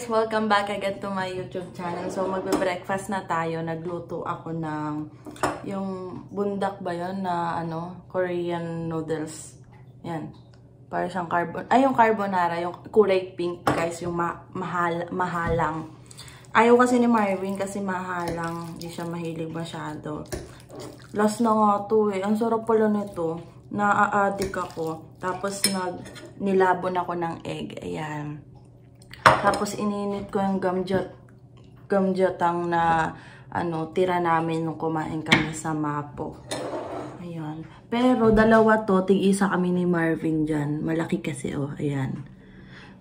guys! Welcome back again to my YouTube channel. So magbe-breakfast na tayo. Nagluto ako ng yung bundak ba yun na Korean noodles. Yan. Para siyang yung carbonara, yung kulay pink guys, yung mahalang. Ayaw kasi ni Marvin kasi mahalang. Hindi siya mahilig masyado. Last na nga to eh. Ang sarap pala nito. Na-addict ako. Tapos nilabon ako ng egg. Ayan. Tapos ininit ko yung gamjatang na tira namin nung kumain kami sa Mapo. Ayan. Pero dalawa to, tig-isa kami ni Marvin dyan. Malaki kasi ayan.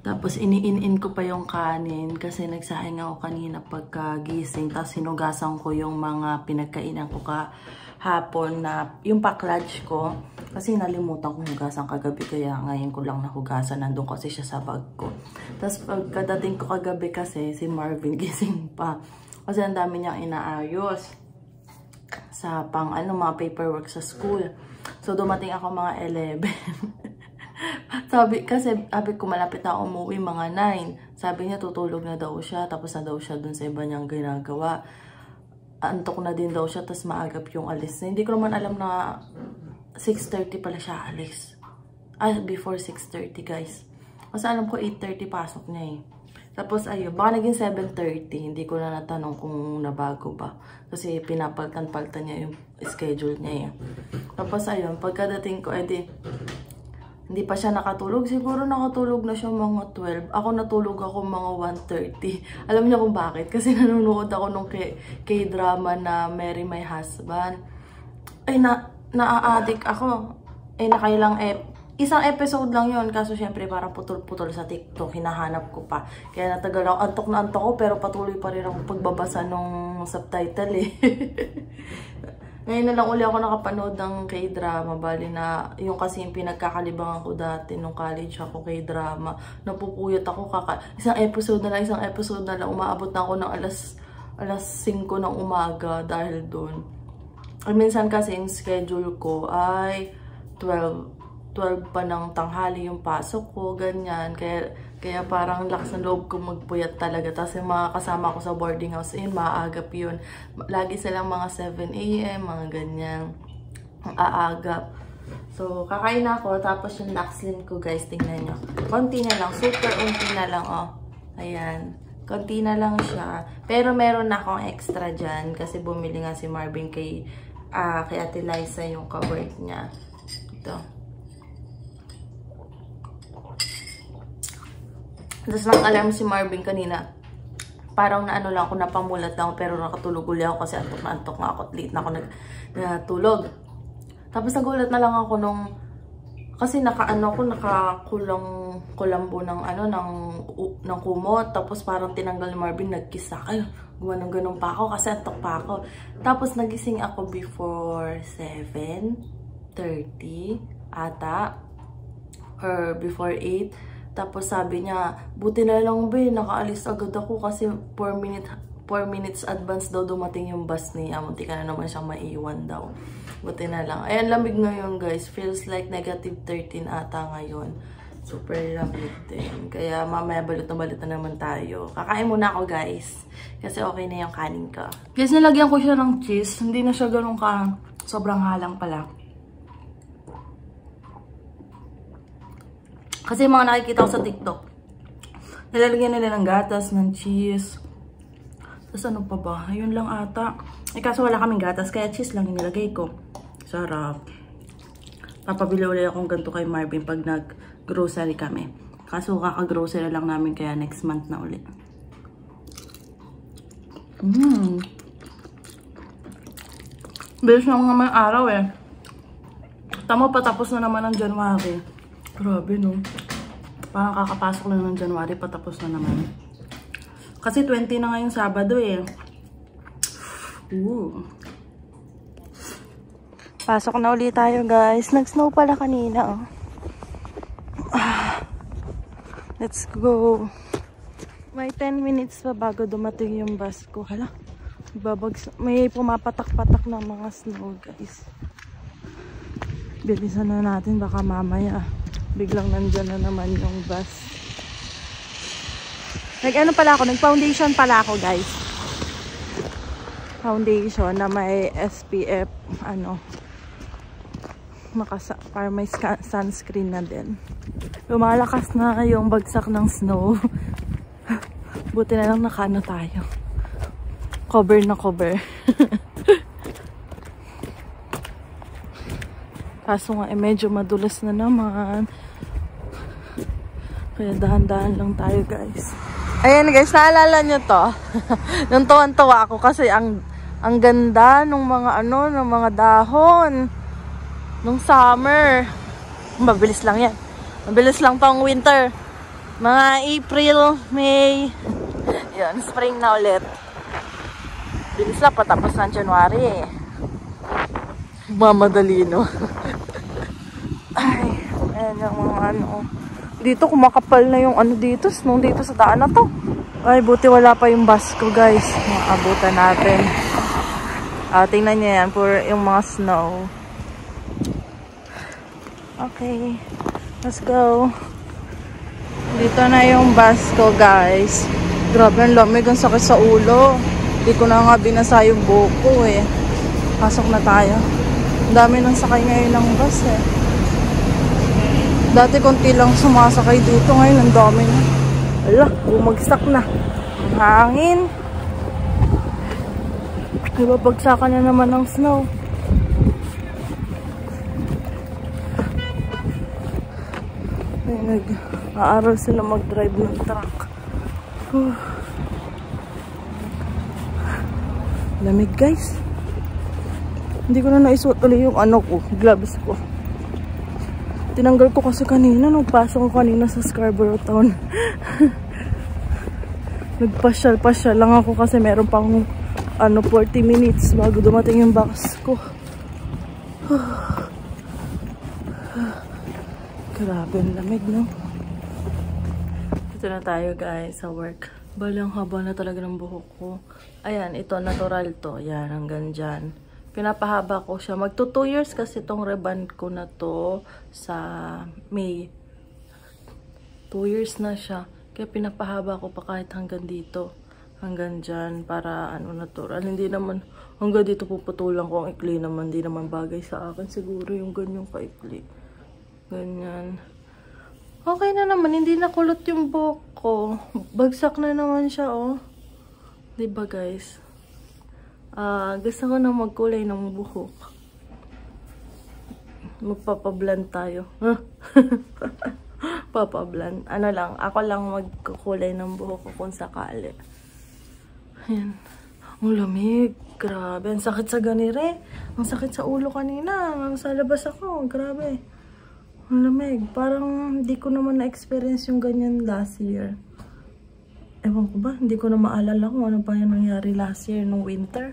Tapos iniin ko pa yung kanin kasi nagsaing ako kanina pagkagising. Tapos hinugasan ko yung mga pinagkainan ko kahapon na yung pack-lunch ko. Kasi nalimutan kong hugasan kagabi kaya ngayon ko lang nahugasan. Nandun kasi siya sa bag ko. Tapos pagkadating ko kagabi kasi si Marvin gising pa. Kasi ang dami niyang inaayos sa mga paperwork sa school. So dumating ako mga 11. sabi ko malapit na ako umuwi mga 9. Sabi niya tutulog na daw siya. Tapos na daw siya dun sa iba niyang ginagawa. Antok na din daw siya. Tapos maagap yung alis. Hindi ko naman alam na 6:30 pala siya alis. Before 6:30 guys. Kasi alam ko 8:30 pasok niya eh. Tapos ayun, baka naging 7:30. Hindi ko na natanong kung nabago ba. Kasi pinapaltan-paltan niya yung schedule niya eh. Tapos ayun, pagkadating ko, hindi pa siya nakatulog. Siguro nakatulog na siya mga 12. Ako natulog ako mga 1:30. Alam niyo kung bakit? Kasi nanonood ako nung K-drama na Marry My Husband. Na-addict ako. Nakailang isang episode lang yon. Kaso syempre parang putol-putol sa TikTok. Hinahanap ko pa. Kaya natagal ako. Antok na antok ko pero patuloy pa rin ako pagbabasa ng subtitle eh. Ngayon na lang uli ako nakapanood ng K-drama. Bali na yung kasi yung pinagkakalibangan ko dati nung college ako K-drama. Napupuyat ako isang episode na lang. Umaabot na ako ng alas 5 ng umaga dahil doon. Minsan kasi yung schedule ko ay 12 pa ng tanghali yung pasok ko, ganyan. Kaya parang lakas ng loob ko magpuyat talaga. Tapos yung mga kasama ko sa boarding house, maaagap yun. Lagi silang mga 7 AM, mga ganyan. Ang aagap. So, kakain na ako. Tapos yung Laxlin ko, guys, tingnan nyo. Konti na lang. Super unti na lang, Ayan. Konti na lang siya. Pero meron na akong extra dyan. Kasi bumili nga si Marvin kay Ate Liza yung ka-work niya. Ito. Tapos nang-alarm si Marvin kanina. Parang lang ako, napamulat lang. Pero nakatulog ulit ako kasi antok na antok nga ako. Late na ako natulog. Tapos nagulat na lang ako nung kasi nakakulambo ng kumot. Tapos parang tinanggal ni Marvin, nag-kiss sa akin. Gumanong-ganong pa ako kasi antok pa ako. Tapos nagising ako before 7:30 ata. Or before 8. Tapos sabi niya, buti na lang ba nakaalis agad ako kasi 4 minutes advance daw dumating yung bus niya. Munti ka na naman siyang maiwan daw. Buti na lang. Ayan, lamig ngayon guys. Feels like -13 ata ngayon. Super lamig din. Kaya mamaya balot na naman tayo. Kakain muna ako guys. Kasi okay na yung kanin ko. Guys, nilagyan ko siya ng cheese. Hindi na siya ganun sobrang halang pala. Kasi mga nakikita ko sa TikTok, nilalagyan nila ng gatas, ng cheese. Tapos ano pa ba? Ayun lang ata. Kaso wala kaming gatas, kaya cheese lang yung nilagay ko. Sarap. Papabili ulit akong ganito kay Marvin pag nag-grocery kami. Kaso kaka-grocery lang namin, kaya next month na ulit. Bilis na naman araw eh. Tama, patapos na naman ng January. Grabe no. Parang kakapasok lang ng January, patapos na naman. Kasi 20 na ngayong Sabado eh. Pasok na ulit tayo guys. Nag-snow pala kanina. Let's go. May 10 minutes pa bago dumating yung bus ko. Hala. May pumapatak-patak ng mga snow guys. Bilisan na natin, baka mamaya biglang nandyan na naman yung bus. Nag-ano pala ako, nag-foundation pala ako, guys. Foundation na may SPF, ano, para may sunscreen na din. Lumalakas na yung bagsak ng snow. Buti na lang nakano tayo. Cover na cover. Kaso nga, medyo madulas na naman. Kaya dahan-dahan lang tayo, guys. Ayan, guys, naalala nyo to. Nung tuwan-tuwa ako kasi ang ganda ng mga ano, ng mga dahon. Nung summer. Mabilis lang yan. Mabilis lang tong winter. Mga April, May. Yan, spring na ulit. Bilis lang, patapos ng January eh. Mamadali, no? Ay, ayan yung mga ano. Dito kumakapal na yung ano dito, snow dito sa daan na to. Ay, buti wala pa yung bus ko, guys. Maabutan natin. Tingnan nyo yan, for yung mga snow. Okay, let's go. Dito na yung bus ko, guys. Grabe, ang lamig, ang sakit sa ulo. Hindi ko na nga binasa yung buhok ko eh. Pasok na tayo. Ang dami nang sakay ngayon ng bus eh. Dati konti lang sumasakay dito, ngayon ang dami na. Ala, bumagsak na. Ang hangin. Diba, bagsakan na naman ng snow. Ay, nag-aaral sila mag-drive ng truck. Lamig, guys. Hindi ko na naisuot ulit yung ano ko, gloves ko. Tinanggal ko kasi kanina, nagpasok ko kanina sa Scarborough Town. Nagpasyal-pasyal lang ako kasi meron pang ano, 40 minutes bago dumating yung box ko. Grabe, ang lamig, no? Dito na tayo, guys, sa work. Balang haba na talaga ng buhok ko. Ayan, ito, natural to. Ayan, hanggang dyan. Pinapahaba ko siya. Magto 2 years kasi itong reband ko na to sa May. 2 years na siya. Kaya pinapahaba ko pa kahit hanggang dito. Hanggang dyan para ano, natural. Hindi naman hanggang dito puputulan ko ang ikli naman. Hindi naman bagay sa akin. Siguro yung ganyang kaikli. Ganyan. Okay na naman. Hindi nakulot yung buhok ko. Bagsak na naman siya, oh. Diba, guys? Gusto ko na magkulay ng buhok. Magpapablend tayo. Papablend. Ano lang, ako lang magkukulay ng buhok ko kung sakali. Ayan. Ang lamig. Grabe. Ang sakit sa ganire. Ang sakit sa ulo kanina. Sa labas ako. Grabe. Ang lamig. Parang hindi ko naman na-experience yung ganyan last year. Ewan ko ba? Hindi ko na maalala kung ano pa yung nangyari last year nung winter.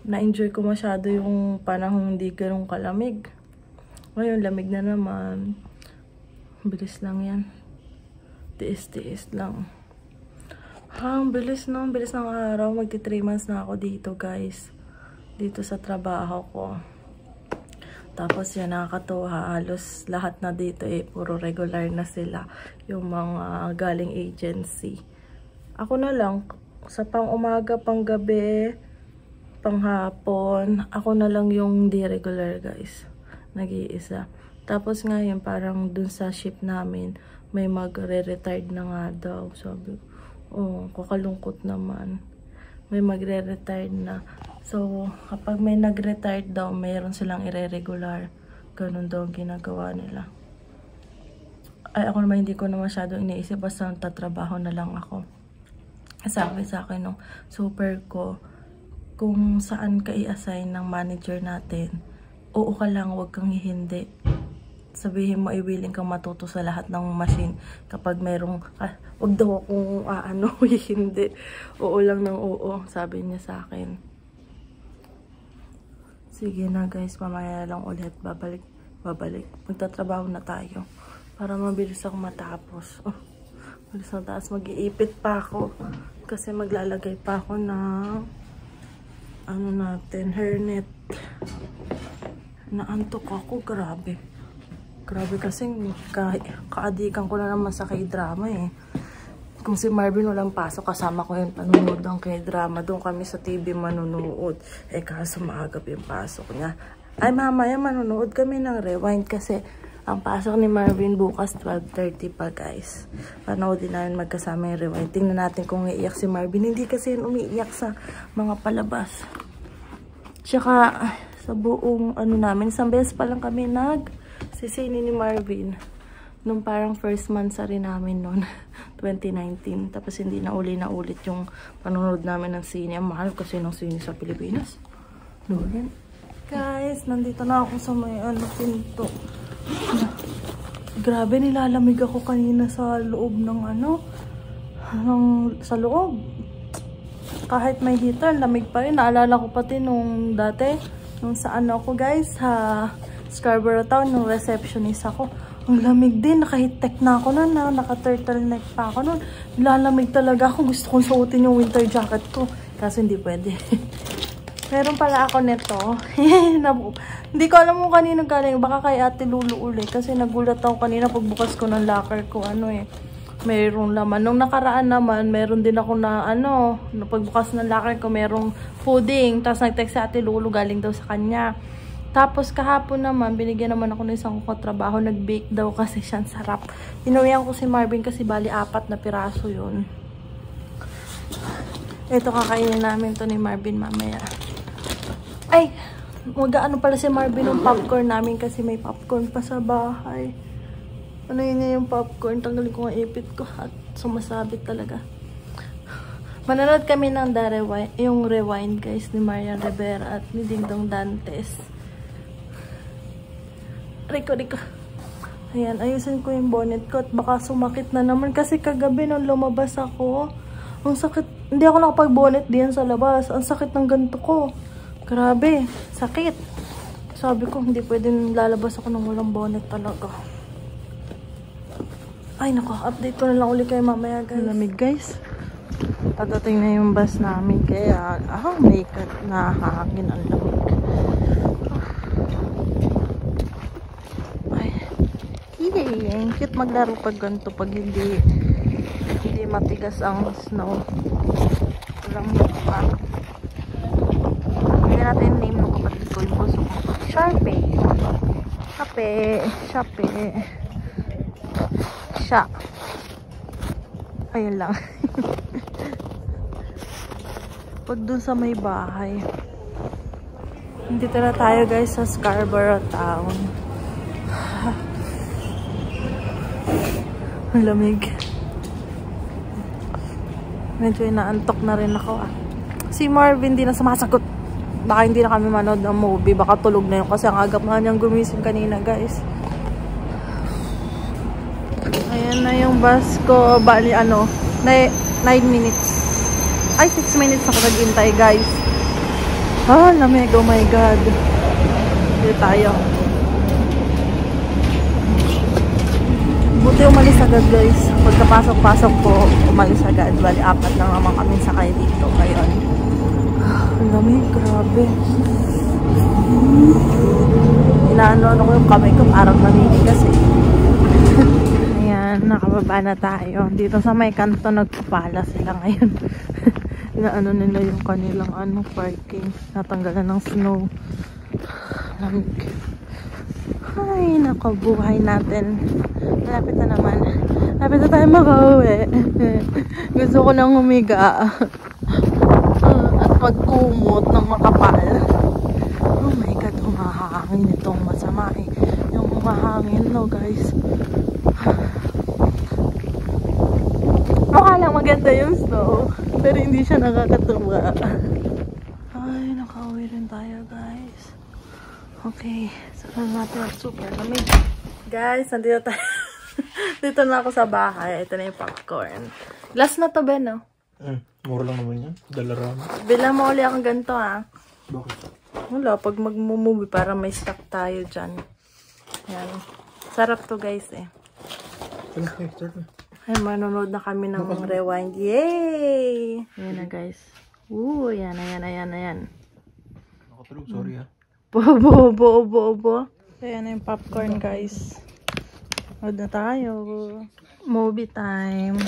Na-enjoy ko masyado yung panahon hindi ganun kalamig. Ngayon, lamig na naman. Bilis lang yan. Tiis-tiis lang. Ang bilis no? Bilis ng araw. Magti 3 months na ako dito, guys. Dito sa trabaho ko. Tapos yan, nakakatuwa. Halos lahat na dito eh, puro regular na sila. Yung mga galing agency. Ako na lang, sa pang umaga, pang gabi, panghapon, ako na lang yung di regular, guys. Nag-iisa. Tapos ngayon, parang dun sa ship namin, may magre-retired na nga daw. Sabi, oh, kakalungkot naman. May magre-retired na. So, kapag may nag-retired daw, mayroon silang ire-regular. Ganun daw ang ginagawa nila. Ay, ako naman hindi ko na masyado iniisip. Basta tatrabaho na lang ako. Sabi sa akin nung super ko, kung saan ka i-assign ng manager natin, oo ka lang, huwag kang hindi. Sabihin mo, willing kang matuto sa lahat ng machine. Kapag merong, huwag daw akong hindi. Oo lang ng oo, sabi niya sa akin. Sige na, guys, mamaya lang ulit. Babalik. Magtatrabaho na tayo. Para mabilis ako matapos. Oh, mabilis na taas. Mag-iipit pa ako. Kasi maglalagay pa ako ng ano natin, hairnet. Naantok ako, grabe. Grabe kasi kaadikan ko na naman sa K-drama eh. Kung si Marvin walang pasok, kasama ko yung panunood ng K-drama. Doon kami sa TV manunood. Eh kaso maagap yung pasok niya. Ay mamaya manunood kami ng Rewind kasi ang pasok ni Marvin bukas 12:30 pa guys. Panoodin namin magkasama yung Rewind. Tingnan natin kung iiyak si Marvin. Hindi kasi yun umiiyak sa mga palabas. Tsaka sa buong ano namin, isang beses pa lang kami sisini ni Marvin. Nung parang first month sa rin namin noon, 2019. Tapos hindi na ulit yung panonood namin ng sine. Ang mahal kasi ng sine sa Pilipinas. Noon. Guys, nandito na ako sa may pinto. Grabe, nilalamig ako kanina sa loob ng sa loob. Kahit may heater, lamig pa rin. Naalala ko pati nung dati, nung sa ako guys, sa Scarborough Town, nung receptionist ako. Ang lamig din, naka-heat-tech na ako nun, naka-turtleneck pa ako nun. Nilalamig talaga ako, gusto kong suotin yung winter jacket ko. Kasi hindi pwede. Meron pala ako nito. Hindi ko alam kung kanino galing. Baka kay Ate Lulu uli. Kasi nagulat ako kanina pagbukas ko ng locker ko. Mayroong laman. Nung nakaraan naman, meron din ako na pagbukas ng locker ko, merong pudding. Tapos nag-text si Ate Lulu galing daw sa kanya. Tapos kahapon naman, binigyan naman ako ng isang katrabaho. Nag-bake daw kasi siya. Sarap. Inuwihan ko si Marvin kasi bali 4 na piraso yun. Ito kakainin namin to ni Marvin mamaya. Ay! Mag-ano pala si Marvin ng popcorn namin kasi may popcorn pa sa bahay. Ano yun yung popcorn? Tanggalin ko ang ipit ko at sumasabit talaga. Manonood kami ng yung Rewind guys ni Marian Rivera at ni Dingdong Dantes. Riko. Ayan, ayusin ko yung bonnet ko at baka sumakit na naman kasi kagabi nung lumabas ako. Ang sakit. Hindi ako nakapag-bonnet diyan sa labas. Ang sakit ng ganito ko. Grabe, sakit. Sabi ko, hindi pwedeng lalabas ako ng walang bonnet talaga. Ay, nako. Update ko na lang ulit kayo mamaya, guys. Lamig, guys. Pagdating na yung bus namin. Kaya, may na hangin. Ang lamig. Ay. Yay! Ang cute maglaro pag ganito. Pag hindi matigas ang snow. Lamig pa. Hindi natin yung name ng kapatid ko. Yung puso ko. Sharpie. Siya. Ayun lang. Pag dun sa may bahay. Dito na tayo guys sa Scarborough Town. Ang lamig. Medyo inaantok na rin ako Si Marvin di na sumasagot. Baka hindi na kami manood ng movie. Baka tulog na yun kasi ang agap na niyang gumising kanina guys. Ayan na yung bus ko. Bali 9 minutes. Ay 6 minutes ako naghintay guys. Lamig. Oh my god. Dito tayo. Buti umalis agad guys. Pagkapasok-pasok ko, umalis agad. Bali 4 lang naman kami sakay dito. Ngayon. Ang lamig, grabe. Inaano ko yung kamay ko, parang maninigas Ayan, nakababa na tayo. Dito sa may kanto, nagpapala sila ngayon. Inaano nila yung kanilang parking. Natanggalan ng snow. Lamig. Ay, nakabuhay natin. Malapit na naman. Malapit na tayo makauwi. Gusto ko nang humiga. At magkumot ng makapal. Oh my god, humahangin itong masama Yung humahangin guys. Mukha lang maganda yung snow. Pero hindi siya nakakatuwa. Ay, nakauwi rin tayo guys. Okay, saan natin at super lamig. Guys, nandito tayo. Dito na ako sa bahay. Ito na yung popcorn. Last na to, Ben, no? Mura lang naman yan. $1. Bila mo ulit akong ganito, Bakit? Wala, pag mag-movie, para may stock tayo dyan. Yan. Sarap to, guys, Okay, start na. Ay, manonood na kami ng Rewind. Yay! Ayan na, guys. Ayan. Nakatulog, sorry Bobo. Ayan na yung popcorn, guys. Nood na tayo. Movie time.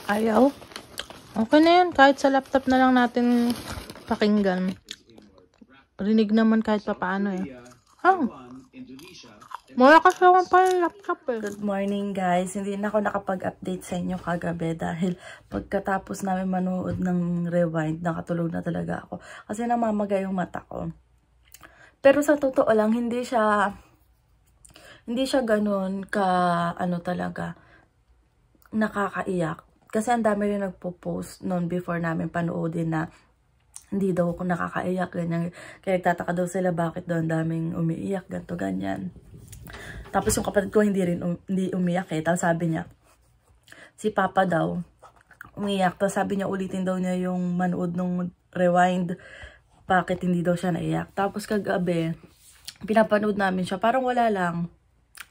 Ayaw. Okay na yan. Kahit sa laptop na lang natin pakinggan. Rinig naman kahit papaano eh. Mura kasi ako pa yung laptop eh. Good morning guys. Hindi na ako nakapag-update sa inyo kagabi dahil pagkatapos namin manood ng Rewind, nakatulog na talaga ako. Kasi namamaga yung mata ko. Pero sa totoo lang, hindi siya ganun ka, talaga, nakakaiyak. Kasi ang dami rin nagpo-post noon before namin panoodin na hindi daw ako nakakaiyak, ganyan. Kaya nagtataka daw sila bakit daw ang daming umiiyak, ganto ganyan. Tapos yung kapatid ko hindi umiyak eh. Tapos sabi niya, si Papa daw umiyak. Tapos sabi niya ulitin daw niya yung manood ng Rewind. Bakit hindi daw siya naiyak. Tapos kagabi, pinapanood namin siya. Parang wala lang.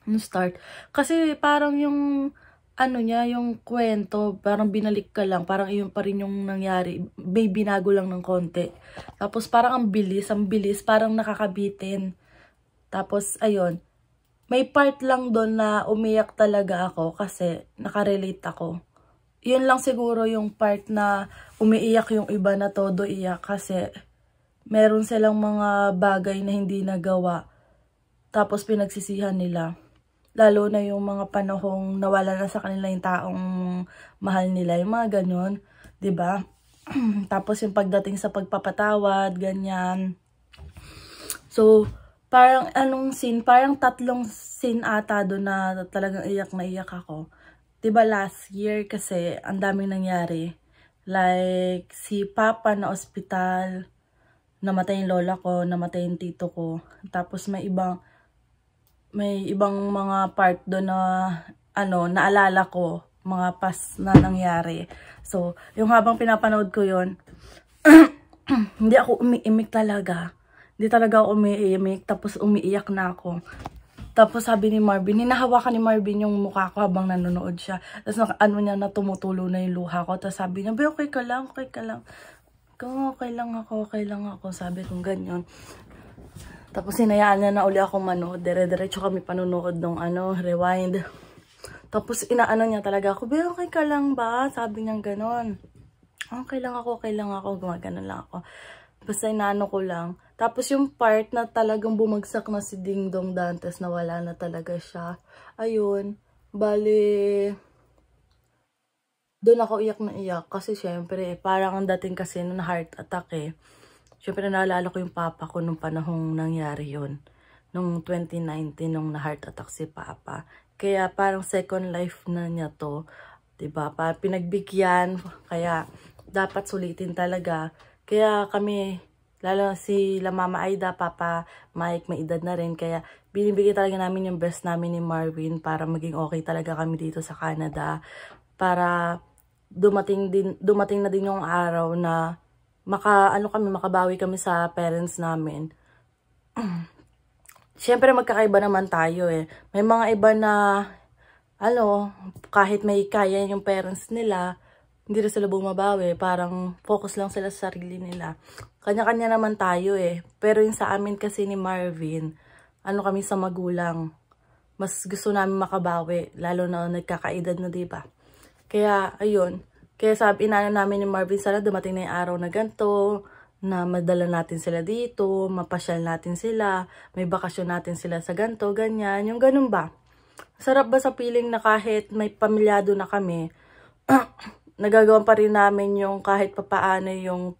Yung start. Kasi parang yung yung kwento, parang binalik ka lang, parang iyon pa rin yung nangyari, may binago lang ng konti. Tapos parang ang bilis, parang nakakabitin. Tapos ayun, may part lang doon na umiyak talaga ako kasi nakarelate ako. Yun lang siguro yung part na umiiyak yung iba na todo iyak kasi meron silang mga bagay na hindi nagawa. Tapos pinagsisihan nila. Lalo na yung mga panahong nawala na sa kanila yung taong mahal nila. Yung mga ganun. 'Di ba? Tapos yung pagdating sa pagpapatawad, ganyan. So, parang parang 3 scene ata doon na talagang iyak na iyak ako. 'Di ba last year kasi ang daming nangyari. Like, si Papa na ospital, namatay yung lola ko, namatay yung tito ko. Tapos may ibang mga part doon na naalala ko, mga past na nangyari. So, yung habang pinapanood ko yon hindi ako umiimik talaga. Hindi talaga ako umiimik, tapos umiiyak na ako. Tapos sabi ni Marvin, hinahawakan ni Marvin yung mukha ko habang nanonood siya. Tapos niya na tumutulo na yung luha ko. Tapos sabi niya, okay ka lang, okay ka lang. Okay lang ako, sabi kong ganyan. Tapos hinayaan niya na uli ako manood. Dire-diretso kami panunood ng Rewind. Tapos inaano niya talaga ako, okay ka lang ba? Sabi niya ganon. Okay lang ako. Gumaganon lang ako. Basta inaano ko lang. Tapos yung part na talagang bumagsak na si Ding Dong Dantes na wala na talaga siya. Ayun. Bali, doon ako iyak na iyak. Kasi syempre, parang ang dating kasi na heart attack eh. Syempre, naalala ko yung papa ko nung panahong nangyari yun. Nung 2019, nung na-heart attack si Papa. Kaya parang second life na niya to. Diba? Pinagbigyan. Kaya dapat sulitin talaga. Kaya kami, lalo si Mama Aida, Papa Mike, may edad na rin. Kaya binibigay talaga namin yung best namin ni Marvin para maging okay talaga kami dito sa Canada. Para dumating na din yung araw na makabawi kami sa parents namin. Siyempre magkakaiba naman tayo eh. May mga iba na kahit may kaya yung parents nila, hindi rin sila bumabawi, parang focus lang sila sa sarili nila. Kanya-kanya naman tayo eh. Pero yung sa amin kasi ni Marvin, kami sa magulang, mas gusto namin makabawi, lalo na nagkakaedad na, diba? Kaya ayun. Kaya inaano namin ni Marvin, sana dumating na yung araw na ganito, na madala natin sila dito, mapasyal natin sila, may bakasyon natin sila sa ganito, ganyan. Yung ganun ba? Sarap ba sa feeling na kahit may pamilyado na kami, nagagawan pa rin namin yung kahit papaano yung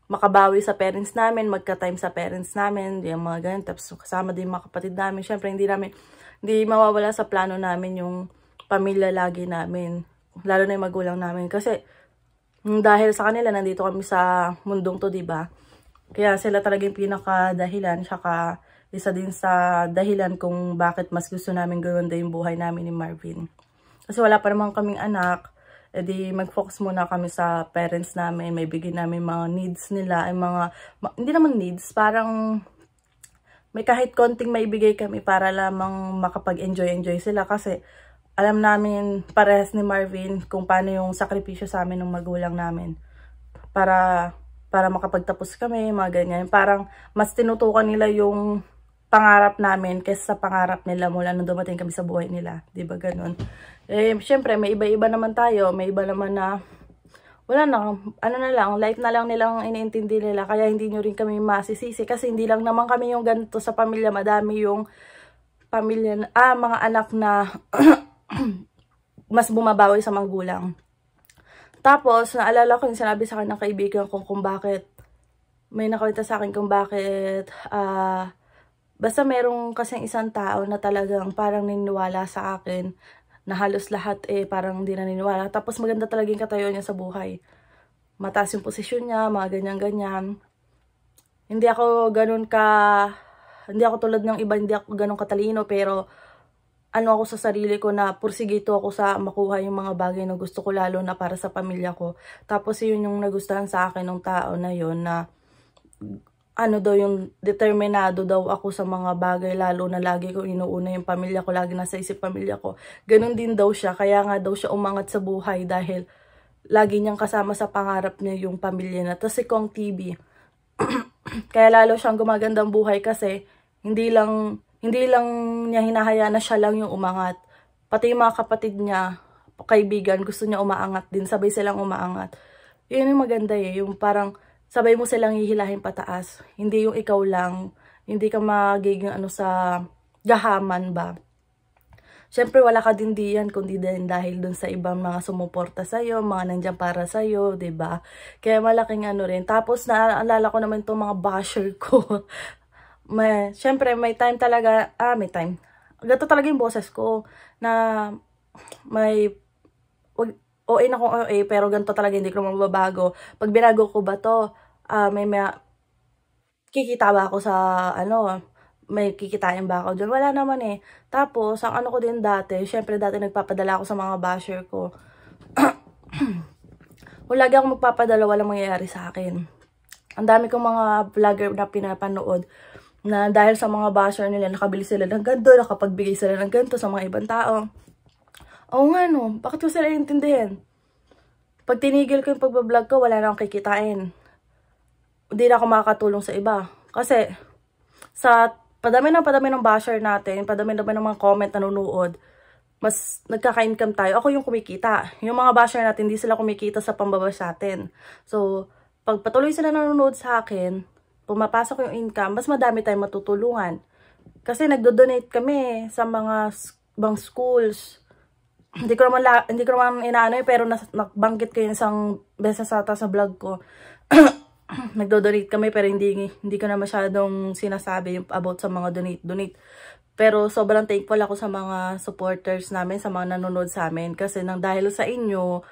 makabawi sa parents namin, magka-time sa parents namin, yung mga ganyan. Tapos kasama din mga kapatid namin. Syempre, hindi mawawala sa plano namin yung pamilya lagi namin. Lalo na yung magulang namin. Kasi, dahil sa kanila, nandito kami sa mundong to, diba? Kaya sila talaga yung pinaka-dahilan. Tsaka, isa din sa dahilan kung bakit mas gusto namin gawanda yung buhay namin ni Marvin. Kasi wala pa naman kaming anak. E di, mag-focus muna kami sa parents namin. May bigyan namin mga needs nila. Ay hindi naman needs. Parang, may kahit konting maibigay kami para lamang makapag-enjoy sila. Kasi, alam namin parehas ni Marvin kung paano yung sakripisyo sa amin ng magulang namin. Para makapagtapos kami, mga ganyan. Parang mas tinutukan nila yung pangarap namin kaysa sa pangarap nila mula nung dumating kami sa buhay nila. Diba ganun? Eh, syempre, may iba-iba naman tayo. May iba naman na, wala na, ano na lang, life na lang nilang iniintindi nila. Kaya hindi nyo rin kami masisisi. Kasi hindi lang naman kami yung ganito sa pamilya. Madami yung pamilya, mga anak na mas bumabawi sa magulang. Tapos, naalala ko yung sinabi sa akin ng kaibigan ko kung bakit, may nakawita sa akin kung bakit, basta merong kasing isang tao na talagang parang niniwala sa akin na halos lahat parang hindi naniniwala. Tapos maganda talaga yung katayo niya sa buhay. Mataas yung posisyon niya, mga ganyan-ganyan. Hindi ako tulad ng iba, hindi ako ganun katalino, pero ano ako sa sarili ko na pursigito ako sa makuha yung mga bagay na gusto ko, lalo na para sa pamilya ko. Tapos yun yung nagustuhan sa akin ng tao na yun, na yung determinado daw ako sa mga bagay, lalo na lagi ko inuuna yung pamilya ko, lagi nasa isip pamilya ko. Ganun din daw siya, kaya nga daw siya umangat sa buhay dahil lagi niyang kasama sa pangarap niya yung pamilya na. Tapos si Kong TV, kaya lalo siyang gumagandang buhay kasi hindi lang niya hinahayaan na siya lang yung umangat. Pati yung mga kapatid niya, kaibigan, gusto niya umaangat din, sabay silang umaangat. Yun yung maganda yung parang sabay mo silang hihilahin pataas. Hindi yung ikaw lang. Hindi ka magiging sa gahaman ba. Siyempre wala ka din diyan kundi din dahil dun sa ibang mga sumuporta sa'yo, mga nandyan para sa'yo, ba diba? Kaya malaking rin. Tapos naalala ko naman itong mga basher ko. Siyempre may time talaga, may time. Ganito talaga yung boses ko na may OA na kung OA, pero ganito talaga, hindi ko mababago. Pag binago ko ba to, may kikita ba ako sa, may kikitain ba ako dyan? Wala naman Tapos, ang ko din dati, syempre dati nagpapadala ako sa mga basher ko. Kung lagi ako magpapadala, walang mangyayari sa akin. Ang dami kong mga vlogger na pinapanood na dahil sa mga basher nila, nakabili sila ng ganito, nakapagbigay sila ng ganito sa mga ibang tao. Oo nga bakit ko sila intindihin? Pag tinigil ko yung pagbablog ko, wala na akong kikitain. Hindi na ako makakatulong sa iba. Kasi, sa padami ng basher natin, padami ng mga comment, nanonood, mas nagkaka-income tayo. Ako yung kumikita. Yung mga basher natin, hindi sila kumikita sa pambabash natin. So, pag patuloy sila nanonood sa akin, pumapasok yung income, mas madami tayong matutulungan. Kasi nagdo-donate kami sa mga ibang schools. Hindi ko naman inaano pero nabanggit ko yung isang beses sa vlog ko. Nagdo-donate kami pero hindi ko na masyadong sinasabi yung about sa mga donate. Pero sobrang thankful ako sa mga supporters namin, sa mga nanonood sa amin. Kasi dahil sa inyo,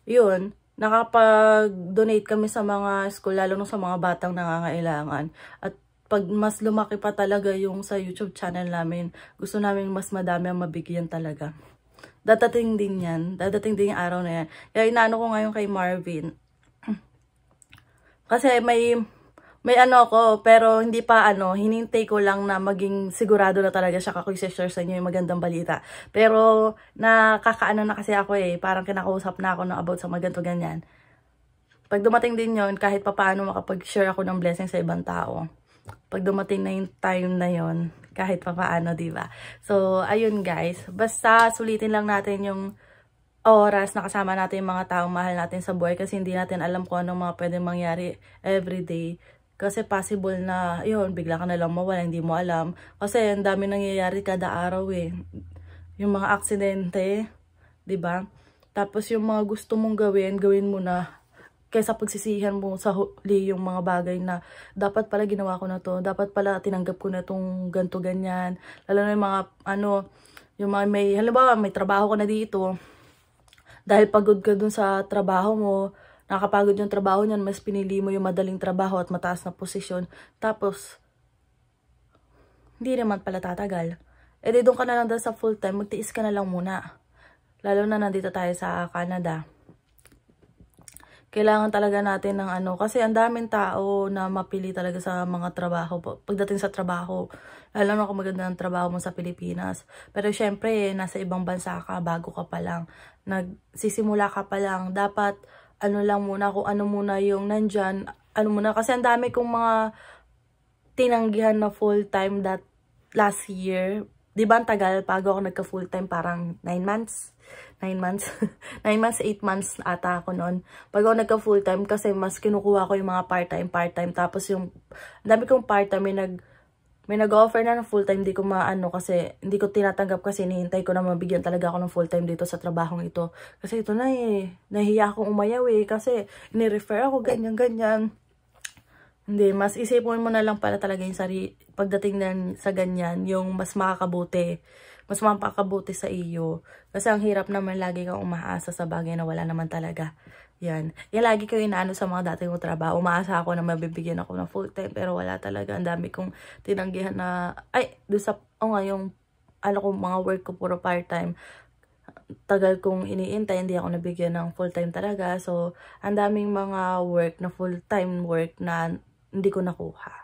yun, nakapag-donate kami sa mga school, lalo na sa mga batang nangangailangan. At pag mas lumaki pa talaga yung sa YouTube channel namin, gusto namin mas madami ang mabigyan talaga. Dadating din yan. Dadating din yung araw na yan. Kaya inaano ko ngayon kay Marvin. Kasi may ako, pero hindi pa hinintay ko lang na maging sigurado na talaga siya ako i-share sa inyo yung magandang balita. Pero nakakaano na kasi ako parang kinakausap na ako about sa mga ganito ganyan. Pag dumating din yon, kahit papaano makapag-share ako ng blessing sa ibang tao. Pag dumating na yung time na yon, kahit papaano, diba? So, ayun guys. Basta sulitin lang natin yung oras na kasama natin yung mga taong mahal natin sa buhay kasi hindi natin alam kung anong mga pwedeng mangyari everyday. Kasi possible na, yun, bigla ka na lang mawala, hindi mo alam. Kasi ang dami nangyayari kada araw Yung mga aksidente, diba? Tapos yung mga gusto mong gawin mo na. Kaysa pagsisihan mo sa huli yung mga bagay na dapat pala ginawa ko na to, dapat pala tinanggap ko na tong ganto ganyan. Lalo na yung mga yung mga halimbawa may trabaho ko na dito. Dahil pagod ka dun sa trabaho mo, nakakapagod yung trabaho niyan, mas pinili mo yung madaling trabaho at mataas na posisyon. Tapos hindi naman pala tatagal. Di doon ka na lang sa full time, magtiis ka na lang muna. Lalo na nandito tayo sa Canada. Kailangan talaga natin ng kasi ang daming tao na mapili talaga sa mga trabaho. Pagdating sa trabaho, lalo na kung maganda ang trabaho mo sa Pilipinas. Pero syempre, nasa ibang bansa ka, bago ka pa lang. Nagsisimula ka pa lang. Dapat, lang muna, kung ano muna yung nandyan, muna. Kasi ang dami kong mga tinanggihan na full-time last year, di ba ang tagal, bago ako nagka full-time, parang 9 months, 8 months ata ako noon. Bago ako nagka full-time, kasi mas kinukuha ko yung mga part-time, tapos yung, ang dami kong part-time, may nag-offer na ng full-time, hindi ko maano, kasi hindi ko tinatanggap, kasi hinihintay ko na mabigyan talaga ako ng full-time dito sa trabahong ito. Kasi ito na nahiya akong umayaw kasi ni-refer ako, ganyan. Hindi, mas isipin mo na lang pala talaga yung pagdating na sa ganyan, yung mas makakabuti sa iyo. Kasi ang hirap naman lagi kang umaasa sa bagay na wala naman talaga. Yan lagi ko inaano sa mga dating kong trabaho. Umaasa ako na mabibigyan ako ng full time, pero wala talaga. Ang dami kong tinanggihan na, doon sa, yung, mga work ko puro part-time. Tagal kong iniintay, hindi ako nabigyan ng full-time talaga. So, ang daming mga work na full-time work na hindi ko nakuha.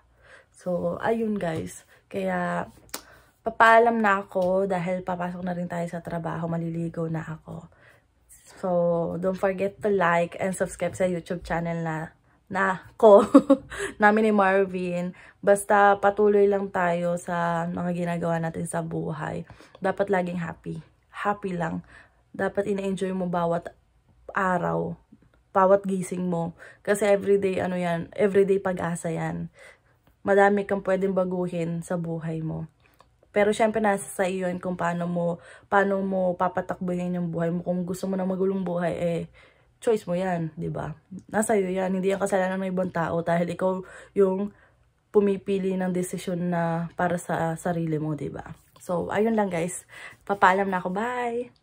So, ayun guys. Kaya, papaalam na ako dahil papasok na rin tayo sa trabaho. Maliligo na ako. So, don't forget to like and subscribe sa YouTube channel namin ni Marvin. Basta patuloy lang tayo sa mga ginagawa natin sa buhay. Dapat laging happy. Happy lang. Dapat ina-enjoy mo bawat araw. Bawat gising mo. Kasi everyday, everyday pag-asa yan. Madami kang pwedeng baguhin sa buhay mo. Pero syempre nasa sa iyo yun kung paano mo papatakbuhin yung buhay mo. Kung gusto mo na magulong buhay, choice mo yan, di ba? Nasa iyo yan. Hindi yung kasalanan ng ibang tao dahil ikaw yung pumipili ng desisyon na para sa sarili mo, di ba? So, ayun lang guys. Papaalam na ako. Bye!